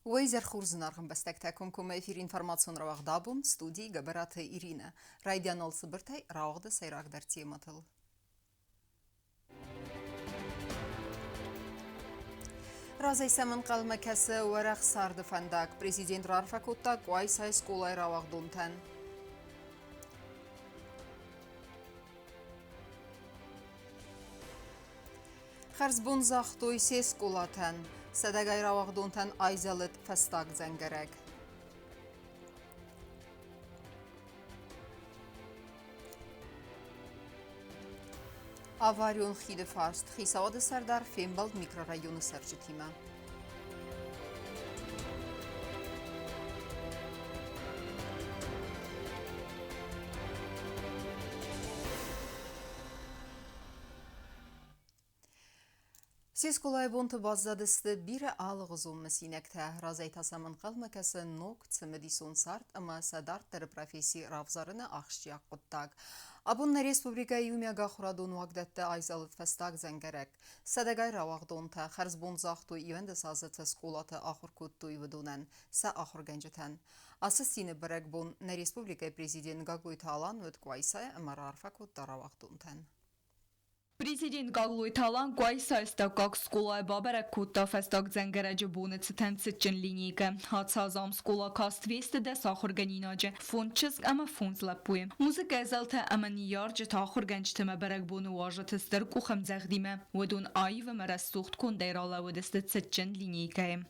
Уэйзер Хурзынаргын бәстәктәкун күмә эфир информацион равагдабум, студии габараты Ирина. Райдианол сыбыртай равагды сайрагдар тематыл. Разай сәмін қалмакәсі уарақ сарды фандак. Президент Рарфакутта Куай сай скулай равагдунтан. Харзбун захтуй сес кулатан. Садагай равагдунтан айзалыт фастак зәнгәрәк. Аварион хиды фарст. Хисавады сардар Фембалд микрорайоны саржитима. Сез колай бонты баззадысты бире алығызун мәсинекті. Разай тасамын қалмакасы нок цымыдисон сарт, ама садарттары профессии равзарыны ақшчияқ құттаг. Абунна республика юмяға құрадун вагдатты айзалыт фастаг зәнгәрәк. Садагай равагдонта харзбон захту ивенді сазыты скулаты ақыр көтту иведунан, са ақыр гәнжетен. Асыстины бірәк бон на республика президент Гаглуй Талан өт Куайсай, ама Рарфа көтті равагдонтан. Президент Гаглуй Талан Куайсай стакак скулай бабарак кутта фастак зәнгәрәҗі буны цитенцитчен линейка. Хатсазам скула каст весті де сахурганинажы. Фонд чызг ама фонд лапуй. Музыка әзалта ама нияржы тахурганчтыма барак буны важы тыстыр кухам зәғдиме. Вадун айвы марастухт кондайрала вадысты цитчен линейка.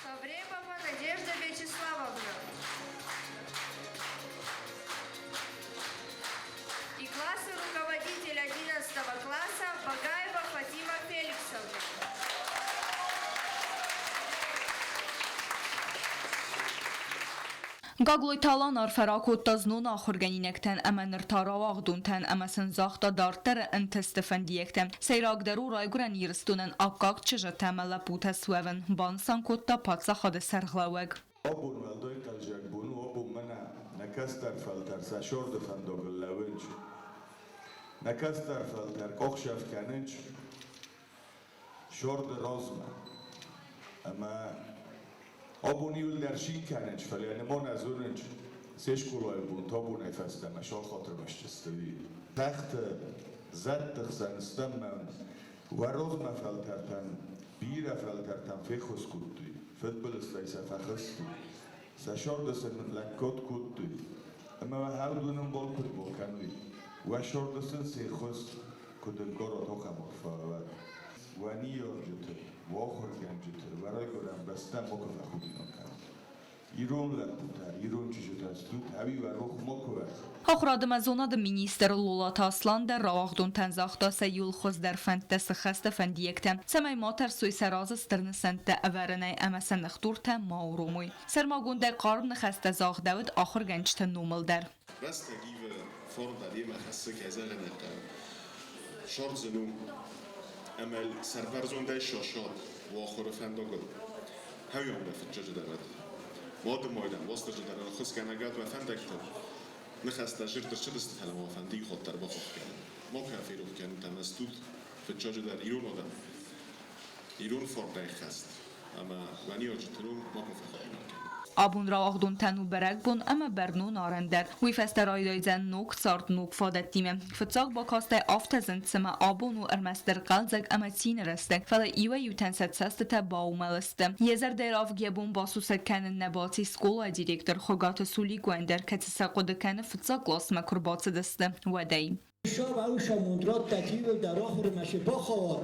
Ковребова Надежда Вячеславовна. И классный руководитель 11 класса Багаева Фатима Феликсовна. Гаглуй Талан арфаракутта знун ахурганинектен аманыр таравагдунтен амасын захта дартар интестефендиектен. Сейрагдару райгуран йырстунен аккак чыжа тамала пута суевен. Бансан кутта патса хады сарглауэг. Abun veldoy kalacak bunu, abun mana nakastar faltar saşordu fandogul lavinç. Nakastar faltar kokşaf kanınç. Şordu rozma. Ama abun yıl derşin kanınç fali, yani mon azunınç. Seş kulay bun, tabun efesteme, şol xatır başçıstı. Tahtı, zattık sanıstamman. Ve rozma faltartan, bira faltartan fekos kuttu. Futbolistay safakıstı. Saşordasın lakkot kuttu. Ama havdunun bol futbol kanui. Ve şordasın seyxos kudun gorot okamok favat. Ve niyor cütür, ve okurken cütür. Ve raykoran bastan mokufa kudun okam. İron laputa, İron cücütastut, havi ve ruh mokuva. Ахраdım azonad minister Lolat Aslan der ravagdun tenzakta sayul khoz der fente sıxasta fendiyektem. Samay mater suy saraz stırnı sente avaranay amasan nxturta mauromuy. Sermagun der qarm nxasta zaq David axır gençten numal der. Basta give forda dima khassa kazalan short zenu amal sarvarzonda shoshot wa akhir fendogul. Hayomda fitjaja darat. Modem moydan wastajja darat khos kanagat wa fendaktar. نخست جرت شدست حالا مافندی خود در بخواه کنم ما کافی رو کنم تمستود فجاج در ایران آدم ایران فرده خست اما ونی آجترون ما کافی خواهیم کنم Abun ravagdun tenu berek bun ama bernu narender. Wi fester aydayzen nuk sart nuk fadet dime. Fıtzak bakastay aftazın tsima abun u ermester qalzak ama tin restek. Fala iwa yutenset seste te baumeliste. Yezer derav gebun basuset kenin nebati skola direktor Xogat Suli Gwender ketisa qodekene fıtzak lasma kurbatsı deste. Wadey. شاب اوشا مندرات تکیو در آخر مشه بخواد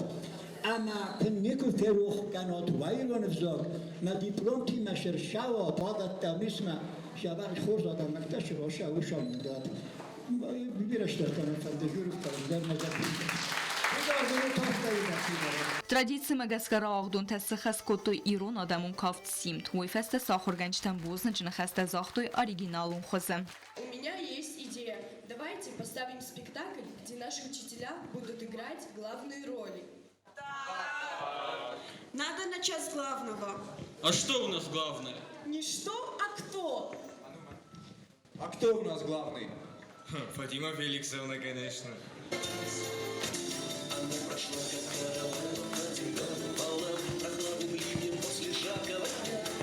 اما پنیکو فروخ کنات وایلون افزار ما دیپلوم تی مشر شوا پادت تمیسما شبان خورد آدم مکتش روشا اوشا مندرات بیرش در کنم فردجورک کنم در نجات Традиция магаскара агдун тасхас коттой Ирон адамун кафт симт. Ой феста сахурганчтан бузначна хаста захтой оригиналун хоза. У меня есть идея. Давайте поставим спектакль, где наши учителя будут играть главные роли. Надо начать с главного. А что у нас главное? Не что, а кто? А кто у нас главный? Фатима Феликсовна, конечно. Прошла как корова, прохладным ливнем после жаркого дня.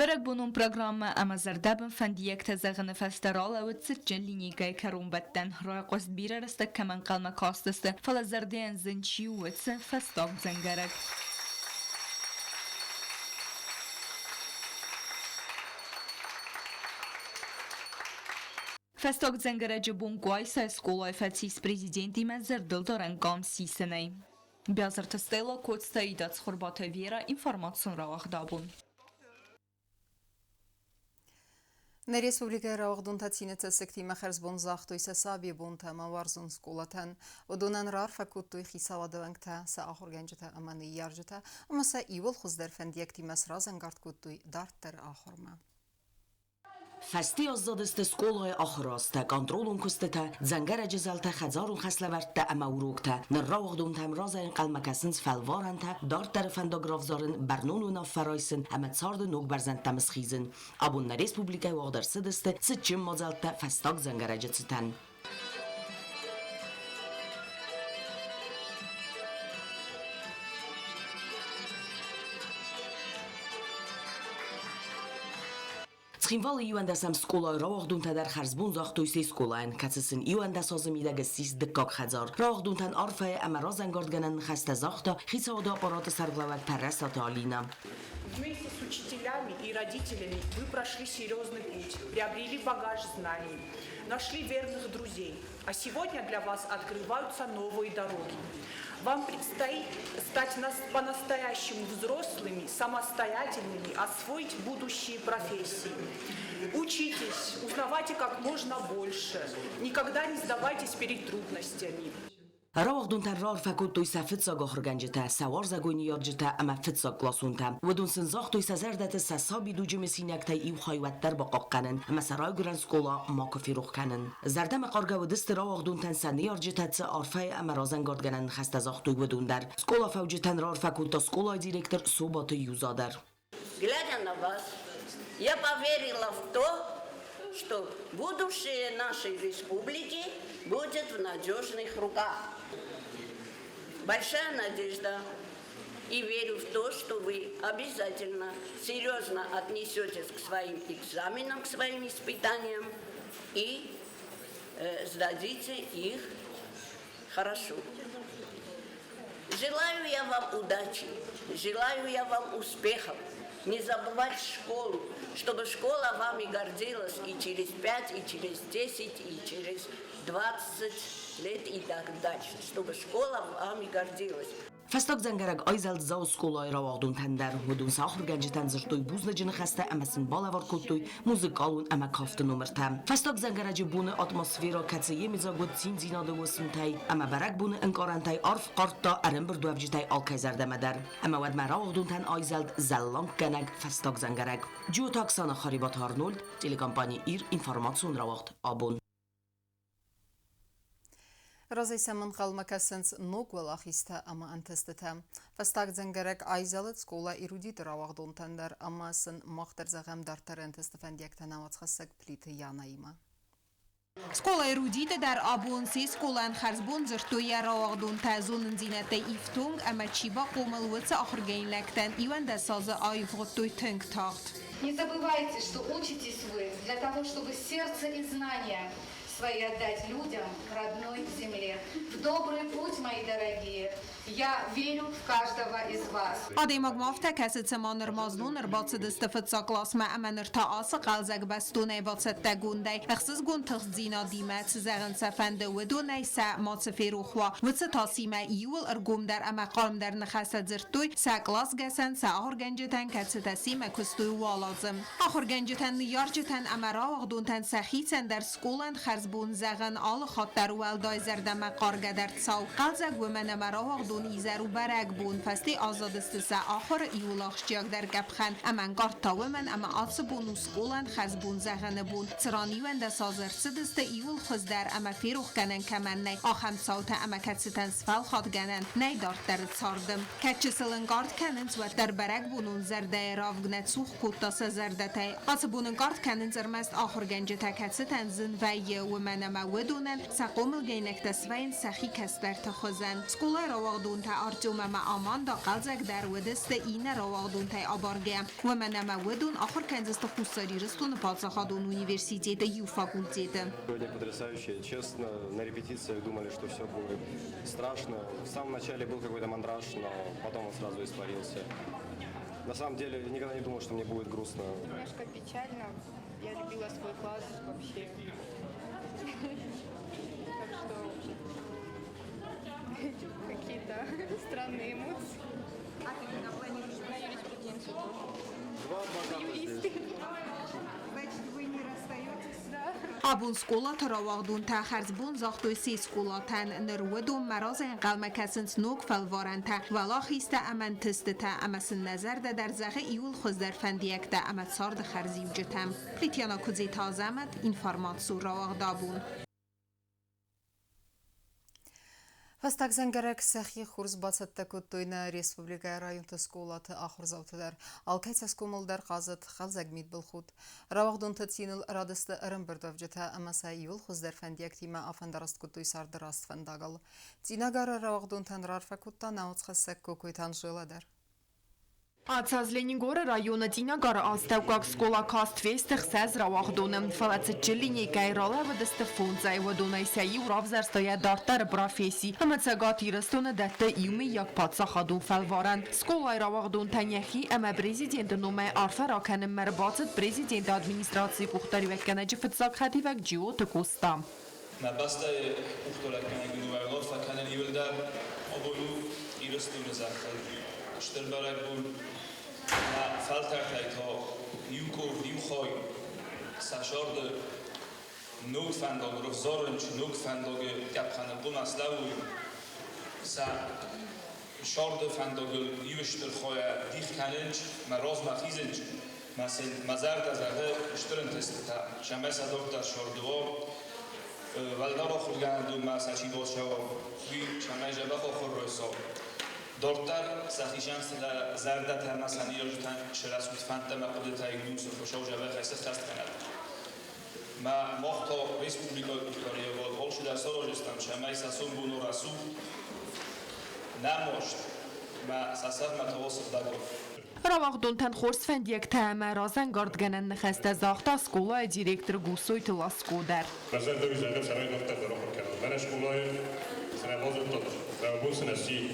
برق بونون برنامه اما زردابن فندیک تزغن فسترال او تسجن لینیگای کرون بدن رای قصد بیره رسته کمن قلمه کاستسته فلا زردین زنچی و تس فستاق زنگرک. فستاق زنگرک بون گوایسا اسکولای فتیس پریزیدنتی مزردل دارن گام سیسنی. بیازر تستیلا کود ستایدات خوربات ویرا اینفورماتسون را اخدابون. На республика Раухдунта цинеца сектима херзбон захтой сасаби бунта маварзун скулатан одонан рарфа куттуй хисаладавангта са ахурганжата амани яржата амаса ивол хуздер фендиекти масразан гард куттуй дартер ахурма. فستی آزاد است سکولای آخراسته کنترلون کسته زنگر جزالته خزارون خسلورته اما وروکته نراغ دونتم راز این قلمکسنس فلوارنته دارت در فنداگرافزارن برنون و فرایسن اما تسارد نوگ برزند تمسخیزن ابون ریسپوبلیکای واقدر سدسته سچم مازالته فستاگ زنگر جتستن Схимвал юандасам сколай рахдунта дар харзбун захтуйси сколайн кацсын юандасозы мидагасис дыккак хазар рахдунтан арфае амаразангардганан хаста захта хисаода аппарата сарглавак таррасата алина. Вместе с учителями и родителями вы прошли серьезный путь, приобрели багаж знаний, нашли верных друзей, а сегодня для вас открываются новые дороги. Вам предстоит стать по-настоящему взрослыми, самостоятельными, освоить будущие профессии. Учитесь, узнавайте как можно больше, никогда не сдавайтесь перед трудностями. راغدونتن رار فکود توی سفت گاخرگنجته سوار زگونی یارجته اما فت کلاسونته و دون سنزاخ توی سزردت سسابی دو جمسینکته ایو خایوتر با قاقنن اما سرای گرن سکولا ما کفی روخ کنن زردم قارگه و دست راغدونتن سنی یارجته تس عرفه اما رازنگاردگنن خست زاخ توی ودون در سکولا فوجتن رار فکود تا سکولا دیرکتر صوبات یوزادر. Глядя на вас, я поверила в то, что будущее нашей республики будет в надежных руках. Большая надежда и верю в то, что вы обязательно серьезно отнесетесь к своим экзаменам, к своим испытаниям и сдадите их хорошо. Желаю я вам удачи, желаю я вам успехов. Не забывать школу, чтобы школа вами гордилась и через 5, и через 10, и через 20 лет и так дальше, чтобы школа вами гордилась. فستاق زنگرگ آیزل زاو سکولای راغدون تندر و دون ساخر گنجتن زرتوی بوز نجن خسته اما سنبالا ورکوتوی موزیکالون اما کافت نمرتم فستاق زنگرج بونه اتمسفیرا کتسیه میزاگود سین زیناده و سمتای اما برک بونه انکارنتای عرف قارتا ارم بردو افجتای آلکایزر دمدر اما ود راغدون تن آیزل زلانک گنگ فستاق زنگرگ جو تاکسان خریبات هارنولد تلکامپانی ایر اینفورماتسون راوقت آبون رازی سمن قلمکسنس نوگول آخیسته اما انتستته. فستاق زنگرک آیزالت سکولا ایرودیت راوغدون تندر اما سن مختر زغم دارتر انتستفندیک تناوات خسک پلیت یانایما. سکولا ایرودیت در آبون سی سکولان خرزبون زرتوی راوغدون تازون زینت ایفتونگ اما چیبا قومل وطا آخرگین لکتن ایوان دستاز آیفغتوی تنگ تاخت. Не забывайте, что учитесь вы для того, чтобы сердце и знания свои отдать людям, родной земле. В добрый путь, мои дорогие. Я верю в каждого из вас. آدیماگ مافته کسی تمانر مازنونر باید استفاده ساکلاس ما امنر تا آس قلزگ بستونه باید تگونده اخصاص گون تخزینا دیمت زغن سفنده و دونه سع مات فیروخوا و تاسیما ایول ارگوم در اما قارم در نخست زرتوی ساکلاس گسن ساهر گنجتن کسی تاسیما کستوی والازم آخر گنجتن نیارجتن اما را دونتن سخیتن در سکولن خرزبون زغن آل خاطر والدای زردم قارگ در تساو قلزگ و من مرا دون ایزر و برگ بون فستی آزاد است آخر ایولاخ جیگ در گبخن اما قارتاو من اما آس بون و سکولن خرزبون زغن بون ترانی وند سازر سدست ایول خز در اما فیروخ کنن کمن نی آخم ساوت اما کتستن سفل خاد گنن نی دارت در تساردم کچسلن قارت کنن و در برگ بونون زرده راوگنت سوخ کوتاس زرده تای آس بونن قارت کنن زرمست آخر گنج تکتستن زن و ومنما ودونن سقومل گینک تسوین سخی کسبر تخوزن سکولا رواغدون تا ارجوم ما آمان دا قلزک در ودست این رواغدون تا آبارگه ومنما ودون آخر کنزست خصوصی رستون پادسخادون университета ю факультета. Сегодня потрясающе, честно, на репетициях думали, что все будет страшно. В самом начале был какой-то мандраж, но потом он сразу испарился. На самом деле, никогда не думал, что мне будет грустно. Немножко печально. Я любила свой класс вообще. Так что какие-то странные эмоции. А ты куда планируешь? На юриспруденцию тоже. Юристы. Значит, вы не расстаетесь, да? Abun skola tarawahdun ta kharzbun zakhtoy si skola tan nerwedum marazin qalmakasint nok falvaranta wala khista aman testata amasin nazar da dar zaghe iul khozdar fandiyak da amat sard kharzi ujetam Pritiana kuzi tazamat informatsiu rawagdabun Фастак зәңгәрәк сәхи хурс бацатта көттойна республика районты сколаты ахурзаутыдар. Алкайца скомылдар қазыт қалзагмид бұлхуд. Равағдун тәтсиныл радысты ырым бірдовжыта амаса юл хуздар фәндияк тима афандараст көттой сардыраст фәндагал. Тинагары равағдун тәнрар фәкутта науцқасак көкөйтан жыладар. Ацаз Ленингора района Тинагара Астевкак скола Каствестых сез равахдоным. Фалацичи линейкай рала вадысты фунзай вадунай сәйі уравзар стоя дартар профессий. Амацагат ирастона дәтті иуми як падсахадун фалваран. Сколай равахдон тәньяхи әмә президенті номай арфар акәнім мәрбацыт президенті администрации кухтари вәккәнәжі фытсак хәтивәк джио тыкуста. Набастай кухтаракәнәгі нувайлар фәкәнен евілдәр абою ирастона зәхіл. Штырбарак бул фалтартайта юкор юхой сашард нук фандог рфзорынч нук фандог гапхана бу маславуй са шард фандог юштыр хоя дихканынч мароз махизынч масел мазар тазагы штырын тестта шамаса доктор шардуо валдара хулганду масачи бошава ви шамажа бахор росо دکتر سخیشان سر زرده تماسانی رو جتن شراسوت فنت ما قد تایگون سرخوشا و جواب خیست خست کند. ما وقتا ریسپوبلیکا دکتریه بود حال شده سال جستم شمای ساسون بونو رسو نماشت ما ساسر متواصل دارم. Равахдун тан хорс фендиек тәмә разан гардганан нәхәстә захта скола директор Гусой Тыласкодар. Мәсәлән, үзәгә сарай докторлары укыган. Менә школай сынабыз тот. Равабун сынасы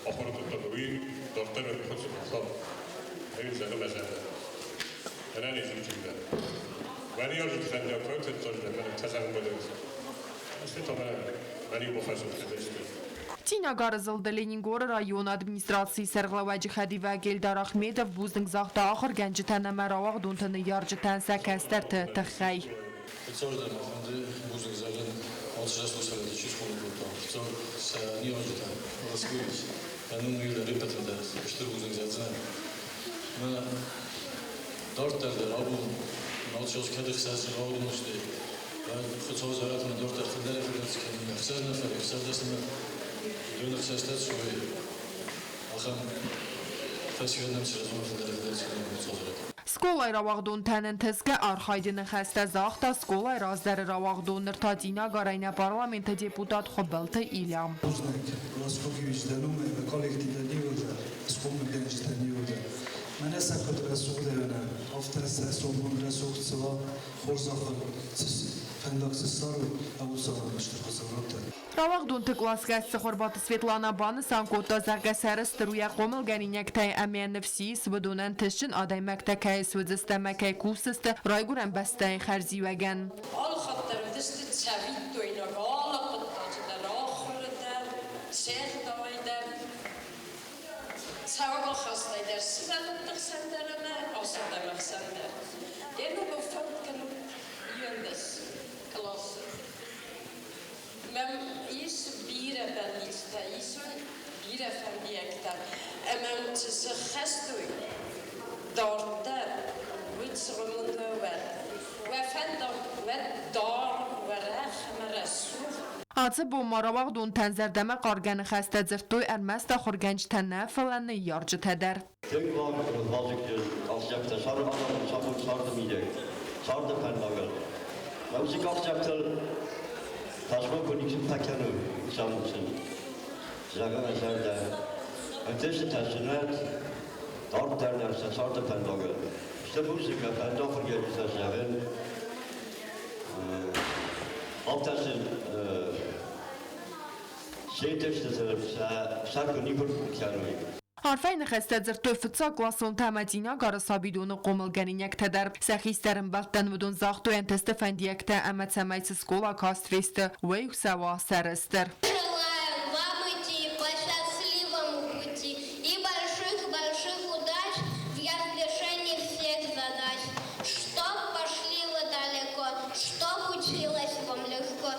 ахыр тотуй доктор хәсән хат. Үзәгә мәсәлән. Менә ни зинчиндә. Вәли яжы фәндиек проект тотды. Менә тәсән булды. Әсәтәмә вәли профессор хәдәстә. Тинагар зылды Ленингор район администрации сәрғлавәжі Хәдивә Гелдар Ахмедов бұздың зақта ақыр гәнжітәні мәравақ дұнтыны яржытән сәкәстер тұққай. Дөнер сәстәт суй. Ахам фәсияннәм сразу Сколай равахдун тәнін тізгі архайдыны хәсті зақта сколай раздары равахдуныр тадина гарайна парламенті депутат Хобалты Илям. Мене сакот расухдевна, автоса собун расухцова, хорзахат, фендаксисару, аусаланыштыр хазавратта. Равахдун тыкласгәсі хорбаты Светлана Баны санкотта зәргәсәрі стыруя қомыл гәнинәктай әмән нефси свыдунан тішін адай мәктәкәй свыдзысты мәкәй кусысты райгуран бәстәй хәрзивәгән. Ал хаттарым тісті цәвит дойнақ ала құттатыдар, ақырыдар, сәрдавайдар, сәвағал хастайдар, сізәліптік сәндеріні, асадамақ сәндер. Ені бұл фәнткін йөндіс класы. Men is bieren ben niet dat is bieren van die hectare. En men ze gestooi door daar moet ze moeten werken. We vinden met daar werk maar zo. Atı bu maravaqdun tənzərdəmə qargəni xəstə zirtoy ərməstə xorgənc tənə fələni yarcı tədər. Denk var was ik als je hebt sarı adamın sarı mide. Sarı pendagal. موزیک آفتابتر تجربه کنی که پکنو شاموسن زنگ مزرده انتش تجربه دارد در سال پنداگل işte موزیک پنداگ فرگیریده زنگ آفتابتر شیتشتر سرکنی کنی Arfajn xestedzer töfca klason tamadina garasabidun qomulganinek tedar saxisterin baltan mudun zaxtoyan testefendiyekte amatsamais skola kastriste veyusava sarester. Желаем вам идти по счастливому пути и больших удач в разрешении всех задач. Чтоб пошли вы далеко, чтоб училось вам легко.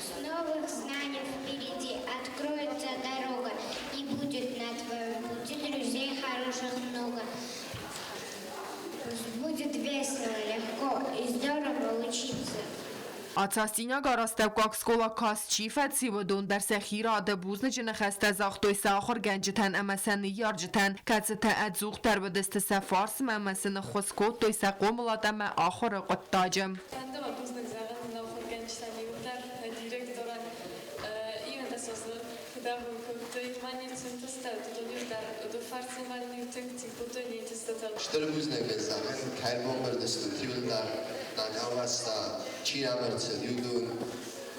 С новых знаний впереди откроется дорога, и будет на твоем пути друзей хороших много. Будет весело, легко и здорово учиться. Atsastina garastevkak skola kas çifet sivadun derse xira da buznecine xeste zaxtoy saxor genciten emesen yarciten katsete edzux terbedeste sefars memesin xoskot toy saqomulat eme axor qottacım. Штърбузнега замен, кайбомбър да стотилна, на гаваста, чиямърца, юдун,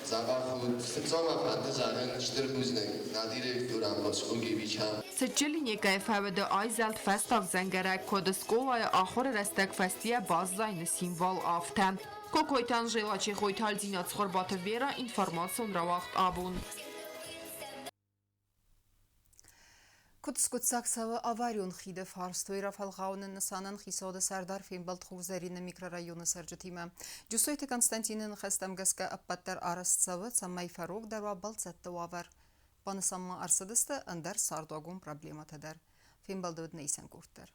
забаху, фицома панта замен, штърбузнег, на директорам баскуги бичам. Сечелинека фаведе айзелт фестак зенгерек код сколая ахор рестек фестия баззайн символ афтем. Kokoytan желачи хойталдинат схорбата вера информацион равахт абун. Кутскутсаксава аварион хиде фарстойра фалгаунын нысанын хисоды сардар фембалт хузарины микрорайоны сарджатима. Джусойте Константинын хастамгаска аппаттар арастсавы саммай фарог дарва балцатты вавар. Банысамма арсадысты андар сардуагун проблема тадар. Фембалдод нейсен курттар.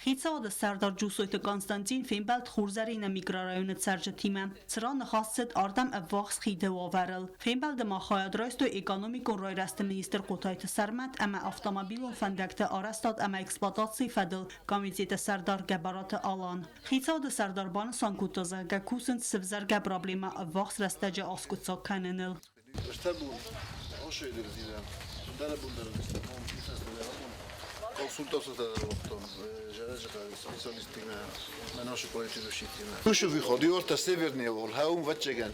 Խիցոդը Սարդար Ջուսոյտը Կոնստանտին Ֆեմբալտ խուրզարինը միկրարայոնը ծարջտիմը ծրանը խասցետ արդամ վաղս խիդը վավարել Ֆեմբալտը մախայադրոյստո էկոնոմիկոն ռոյրաստը մինիստր Կոտայտը Սարմատ ամա ավտոմոբիլոն ֆանդակտը արաստատ ամա էքսպլատացի ֆադլ կամիզետը Սարդար գաբարատը ալան Խիցոդը Սարդար բանը սանկուտոզը գակուսն սվզարգա պրոբլեմա վաղս ռաստաջը ասկուցոք կանենել консултацията от железата специалистите на наши политически. Туше виходи от северния вол, хаум вачеген.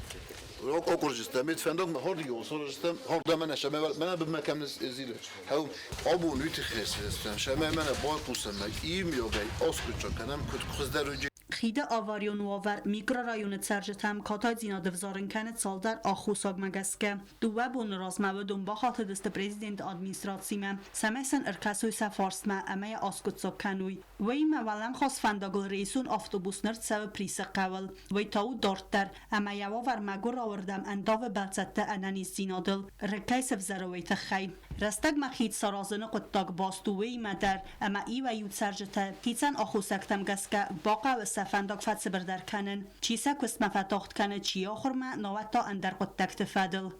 Окоржиста мет фендок хорди осоржиста хорда мене шаме мене бимекам зиле. Хаум абун витхесестем шаме мене бой пусам им йогай оскучоканам кут кыздерүжи Խիդը ավարիոն ու ավար միկրորայոնը ծարժտամ կաթայցինա դվզարնքանը ծալդար ախուսակ մագասկը դուվաբուն ռազմավը դումբախաթը դստը պրեզիդենտ ադմինիստրացիմը սամեսն ըրքասույսա ֆորսմա ամայա ասկուցոք կանույ վեյմը վալամ խոս ֆանդագլ ռեյսուն ավտոբուսներ ծավը պրիսը կավլ վեյ տաու դորտար ամայավո վար մագուր ավրդամ անդավը բացատը անանիս զինադլ ռեկայսը վզարովեյթը խայ Ռաստակ մախիտ սարազնը կտակ բաստուվեի մադար ամա իվա յու ծարժտը կիցան ախուսակտամ գասկա բաղավը սաֆանդակ ֆացը բրդար կանեն չիսա կուստ մավատողտ կանը չի ոխորմա նովատա անդար կտակ տվադլ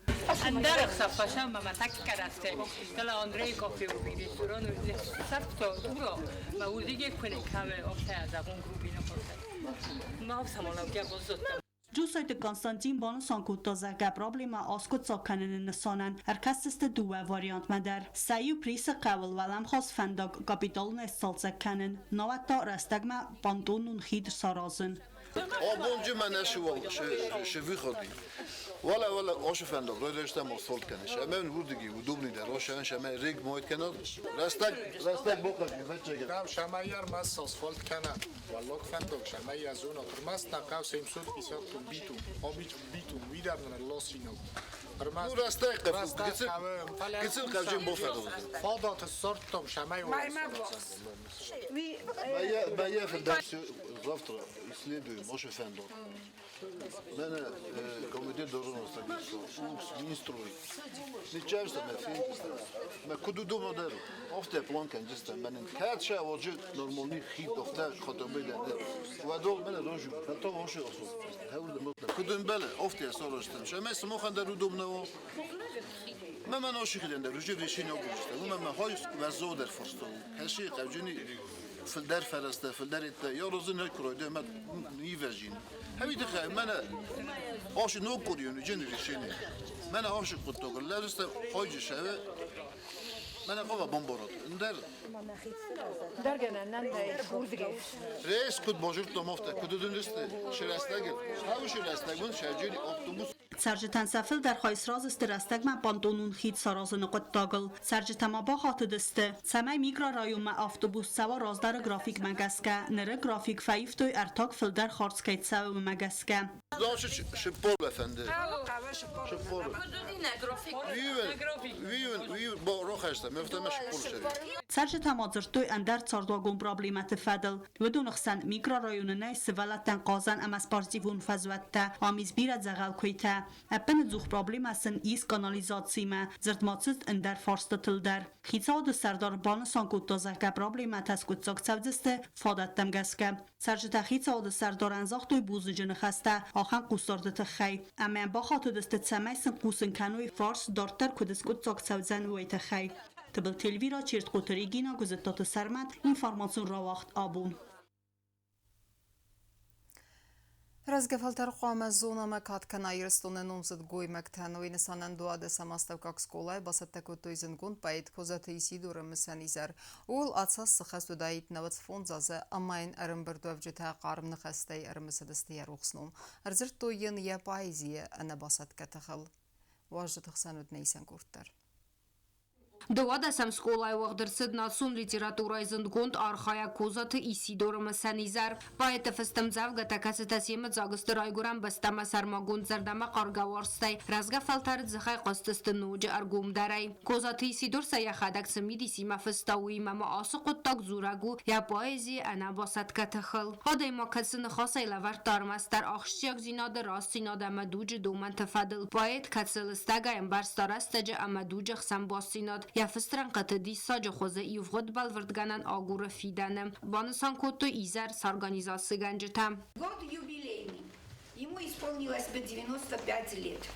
Andar xafasha mamatak karafte dala Andrei Kofi ubiri turonu sarto duro ma udige kune kame ofta azabun grubina porta ma samona gya bozotta Ջուսոյտը Կոնստանտին բանը սանկուտոզակա պրոբլեմա ասկոծոք կանենը նսոնան արկաստստը դուվա վարիանտ մադար սայու պրիսը կավլ վալամ խոս ֆանդակ կապիտոլն է սալցակ կանեն նովատա ռաստագմա պանտոնուն խիդր սարազն Aboncu meneşival şevi khodi. Valla oş fendok rodeşte mosol kaniş. Hemen vurdigi udobni der oşan şeme reg moit kanal. Rastak bokak veçege. Nam şamayar mas asfalt kana. Vallok fendok şamay azun oturmaz takav 750 bitum. Obiç bitum vidar na losino. Bu rastak gitsin kavcım boferdo. Fadat sortom şamay o. Baya fendok завтра исследуем Моше Фендор. Мене комитет должен оставить министрой. Сейчас мы мы куда думаем деру. Офте план канжеста. Мене кача воже нормальный хит офте хотобе дер. Вадол мене рожу. Это вообще осо. Куда беле офте соростен. Шаме смохан деру думного. من آشی خیلی در روزی ویشین آبوسته. من هایش وزودر فستم. هشی قبضی فلدر فرسته فلدر ایت یا روز نکرویده من نیوژین همین دخیل من آش نکریونی جنریشنی من آش کتوگل لرست خواهی شده من قوا بمبارات در گننن بوزگه رئیس کد باجر تو مفته کدودن رسته شرستگی هاو شرستگون شرجری اتوبوس Սարժետան սաֆել դեր խայսրազ ստրաստագ մա պանտոնուն խիտ սարազը նկոտ տագլ Սարժետամա բախատը դստը Սամայ միկրոռայում ավտոբուս սավա ռազդարը գրաֆիկ մագասկա Նրը գրաֆիկ ֆայֆտոյ արտակ ֆլդեր խորցկայտ սավը մագասկա Zaşı şıpol efendi. Şıpol. Viyun bu roxesta müfteme şıpol şeri. Սարժետամա ծրտոյ անդար ծարդուագոն պրոբլեմատը ֆադլ Վդունխսան միկրոռայունը սվալատան qazan ամասպարտիվուն ֆազվատտա ամիզ բիրա ձաղալ քույթա Ապեն ձուխ պրոբլեմասն իս կանալիզացիymə zırtmatsız անդար ֆորստտլդար Խիցաուդը սարդար բանը սանկուտոզակա պրոբլեմատաս կուծոկցավձստը ֆադատտամ գասկա Սարժետա խիցաուդը սարդար անզախտոյ բուզıcını xasta Axan qustorda txay Amen baxatı dıstă tsamaysın qusun kanui fars dortar kudis kutsoqtsavzan vayta xay Tıbıl telvira çert qutari gina guzettatı sarmat informasyon rawaxt abun Разгефалтер қоаме зона макат канайрстуне номзад гой мактанови несанан дуаде самаставкак сколай басаттаку тойзенгун пайт козаты исидура мисанизар. Ул атсас сыхасту дайт нават фонзазы амайн арымбір дуавжита қарымны қастай арымысадысты яруқсном. Арзырт тойын я поэзия ана басатка тахал. Важды тахсан өтнейсен курттар. Довада сам сколай вагдырсыд наsun литература изынгунд архая козаты Исидора Масанизар. Поэта фестамзав гатакасытас емет загыстыр айгуран бастама сармагунд зардама қаргаварстай. Разга фалтарыд зыхай қостысты нуджи аргумдарай. Козаты Исидор саяхадак самидисима фестауи мама асы құттак зурагу я поэзия ана басатка тахыл. Хадай макасыны хасай лавар тармастар ахшияк зинады раст зинады амадуджи думан тafadıl. Поэт кацылыстага эмбарстарастаджи амадуджи хсам басинад. Я фестран катади саджа хозе ивгод балвардганан агура фиданем. Банасан кото изар с организацией ганджетам. Год юбилейный. Ему исполнилось бы 95 лет.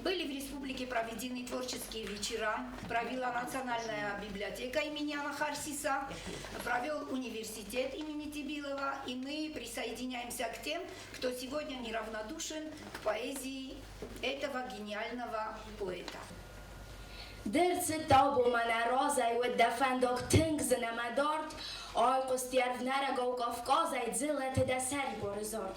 Были в республике проведены творческие вечера, провела Национальная библиотека имени Ана Харсиса, провел университет имени Тибилова, и мы присоединяемся к тем, кто сегодня неравнодушен к поэзии этого гениального поэта. درس تابو من رازای و دفنداک تنگ زنمدارد آی قستیرف نرگا و کافکازای زلت دسری بارزارد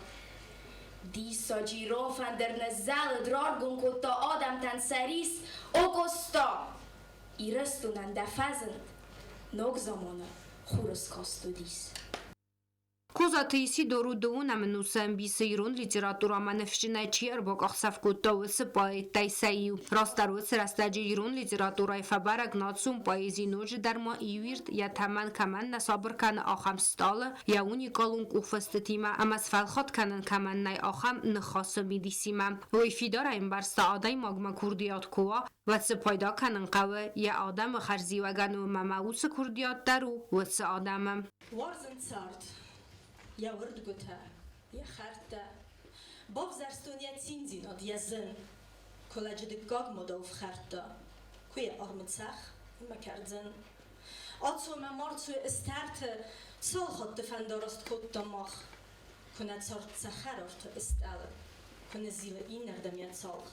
دیسا جیرافن در نزل درارگون کتا آدم تن سریس او کستا ایرستونن دفزند نوک زمانه خورس کاستو دیس Козаты Исидору дуунам нусам бисейрун литература маневшинай чиербок ахсавкутовысы поэттай саю. Растаруцы растаджирун литературай фабарак нацум поэзи ножи дарма ивирт я таман каман насабр кан ахам сталы я уникалун куфастетима амас фалхот канан каман най ахам нхаса медисима. Ой фидара им барста адай магма курдият кова واتس پایدا کنن قوه یه آدم خرزی و گنو مماوس کردیات درو واتس آدمم وارزن سارد یا ورد گوته یا خرده باف زرستونیا تین زیناد یا زن کلاجه دگاگ مداف خرده کوی آرمد سخ مکردن آتسو ممارتسو استرت سال خود دفندارست کد دماغ کنه سارت سخر افت استال کنه زیل این نردمیت سالخ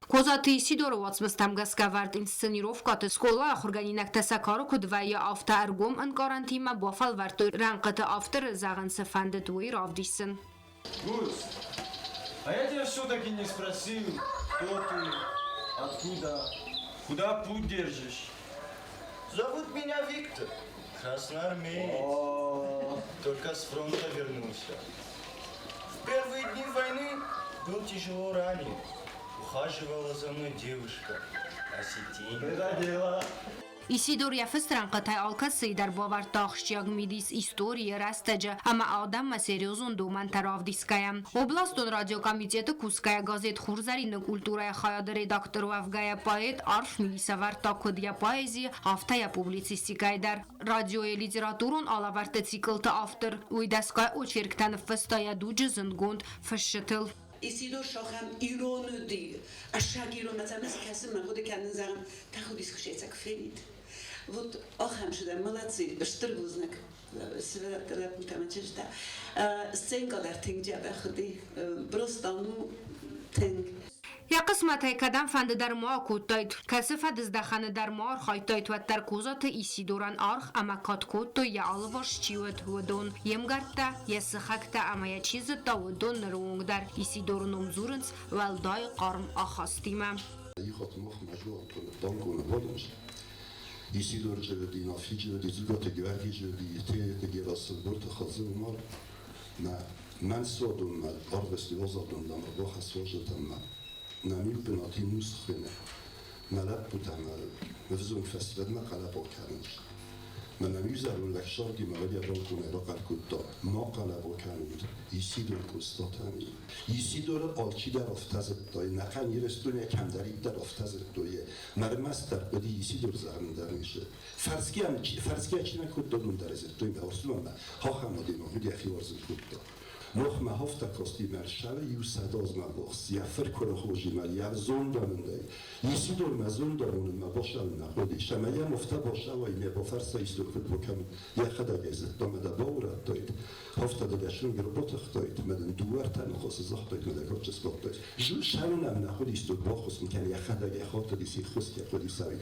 Козаты Исидора вацмастамгаска вард инсценировкаты скола ахурганинак тасакару кудвая авта аргом ан карантима бафал вартой ранкаты автор заган сафанды дуи равдисен. Гусь, а я тебя все-таки не спросил, кто ты, откуда, куда путь держишь? Зовут меня Виктор, красноармеец, только с фронта вернулся. В первые дни войны был тяжело ранен. Ухаживала за мной девушка, осетинка. Это дело. Исидор я фестран катай алкасы дар бавар тахшияг мидис история растаджа, ама адам ма серьезон думан таравдискаям. Областон радиокомитета Куская газет хурзарин культурая хаяда редактор вавгая поэт арш милисавар такодия поэзия, автая публицистикай дар. Радио и литературон алаварта циклта автор, уйдаскай очерктан фестая дуджи зынгунд фешетл. Isidor شاخم ایرانو دی اشاگ ایران مثلا کسی من خود کندن زغم تا خودیش خوشیت فهمید Вот ахамшда молодцы, штырбузник. Света мутамачишта. Сценка дар тинgjaba khudi просто ну тинг Я қисматай кадан фанды дар ма куттайт каси фадызда дар ма архайтайт ваттар кузаты исидоран арх ама каткотто я алваш чиват водон емгарта я сахакта ама я чизата водон нарунгдар исидорун умзурынс валдай қарм ахастима. Isidor die Nafige, die Zugate Gewerkige, die Tee was dort khazin mar na man sodum arbesti wazadum da waxa sojatam na milbenati nuskhina na labutam mafzum festival ma qala bokanj من نمیذارم لکشار دی مالی رنگونه را کرد ما قلبو کنید ایسیدور کوستاتانی ایسیدور آلچی در افتازد دای نخن یرستونه کم دارید در افتازد دویه مرمست در بدی ایسیدور زرندر میشه فرضگی چی نکرد دادون در ازد دوی به ارسلان ها خمادی محمودی اخی ورزد کرد نخ ما هفته کاستی مرشله یو صداز ما بخص یا فرکر خوشی ما یا زون دارنده یسی دور مزون دارون ما باشه نخودی شما یا مفته باشه و این با فرس ایستور خود بکم یا خدا گزد دام دا باورد داید هفته داشتن گربات خدایت مدن دوار تن خاص زخدایت مدن گرچه سپاهت جو شلون هم نخودی ایستور باخوس میکنی یا خدا گخات دیسی خوست یا خودی سوی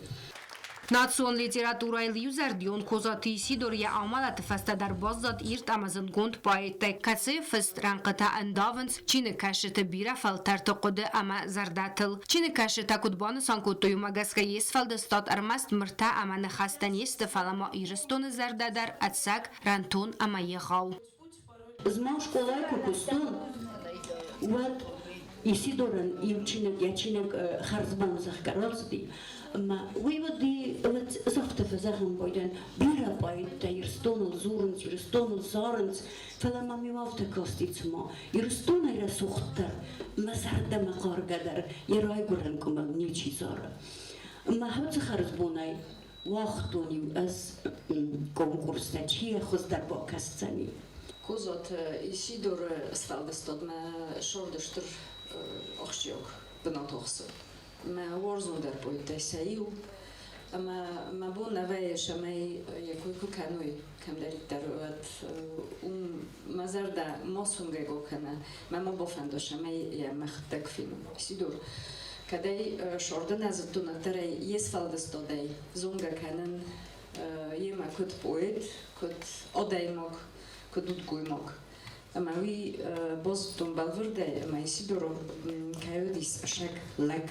Նացիոն լիտերատուրայի լյուզերդիոն կոզատի Սիդորիա ամալատ ֆաստա դար բազատ իրտ ամազն գոնդ պայտե կացի ֆստ ռանկտա անդավնց չինը կաշտը բիրա ֆալտարտը կոդը ամա զարդատլ չինը կաշտա կուդբանը սանկոտոյու մագասկա եսֆալդը ստատ արմաստ մրտա ամա նխաստան եստ ֆալամա իրստոնը զարդադար ացակ ռանտոն ամա եղալ Զման շկոլայ կուկուստուն ուատ Исидоран илчинек ячинек харзбан захкаралсди ма виводи вот завтра фазахам бойден бира байт ирстонул зурнс ирстонул зарнс фалама мивавта костицма ирстона ира сухтар масарда мақаргадар ярай гуран кумал ничи зара ма хавц харзбонай вахтони аз конкурста чия хоздар бакасцани Козот Исидор сфалдестод ма шордештер Охшиок, бенатохсе. Ма ворзундер поите сею, ма бо навееш амей якой кукануй камдарит даруат мазарда мосунге гокана ма бофандош амей я махтак фину. Сидор кадей шорден азтуна тарей есфалдестодей зунга канен ема кут поет кут одеймок кут утгуймок Амави бозтон балварде Исидоро кайодис ашак лак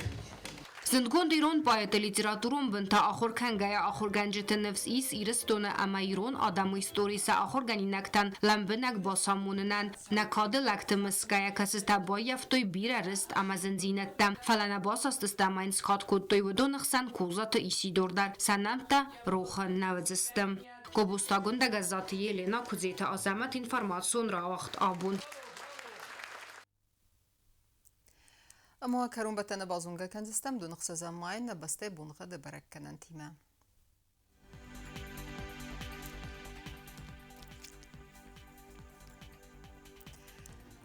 Զնդգոն դիրոն պայետը լիտերատուրում բնթա ախոր քանգայա ախոր գանջետը նվս իս իրստոնը ամա իրոն ադամու իստորիսը ախոր գանինակտան լամբնակ բոսամուննան նակադը լակտը մսկայա կասստա բոյավտոյ բիրա ռստ ամա զնձինետտա ֆալանա բոսաստստամ այն սկատ կոտտոյ վդոն ըխսան կուզատը Իսիդորդար սանամտա ռոխը նավձստը Կոբուստագոն դագազատի Ելենա Կուզետը ազամատ ինվարմացիոն ռավախտ աբուն اما کرون بتن بازونگا کندستم دو نقصه زماین نبسته بونغه ده برک کنن تیمه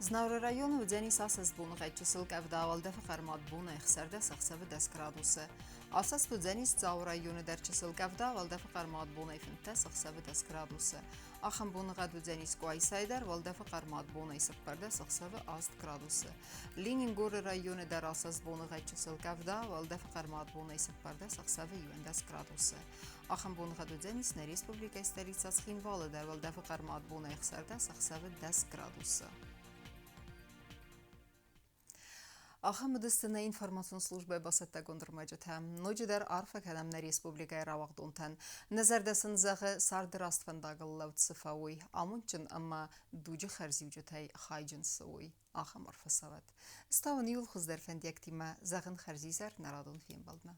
Znavre rayonu Dzenis asas bунغه чисел кавдавал деф қармат буна ихсарда сахсавы дескрадусы. Asas bu Dzenis Zaur rayonu der чисел кавдавал деф қармат буна ифинте сахсавы дескрадусы. Ахам бунغه du Dzenis Guaysayder val def қармат буна исыппарда сахсавы аст градусы. Ленингор rayonu der asas bунغه чисел кавдавал def қармат буна исыппарда сахсавы юендес градусы. Ахам bунغه du Dzenis на республика столица Схинвалы der val def қармат буна ихсарда сахсавы 10 градусы. Ахам дыстына информацион службы басатта гондырмаджыта. Нойджидар арфа кадамна республикай равагдонтан. Назардасын зағы сардыр астфандагыллау цифауй. Амунчын амма дуджи харзивджытай хайджын сауй. Ахам арфа сават. Ставан юл хыздар фендияктима зағын харзизар нарадон фен балдма.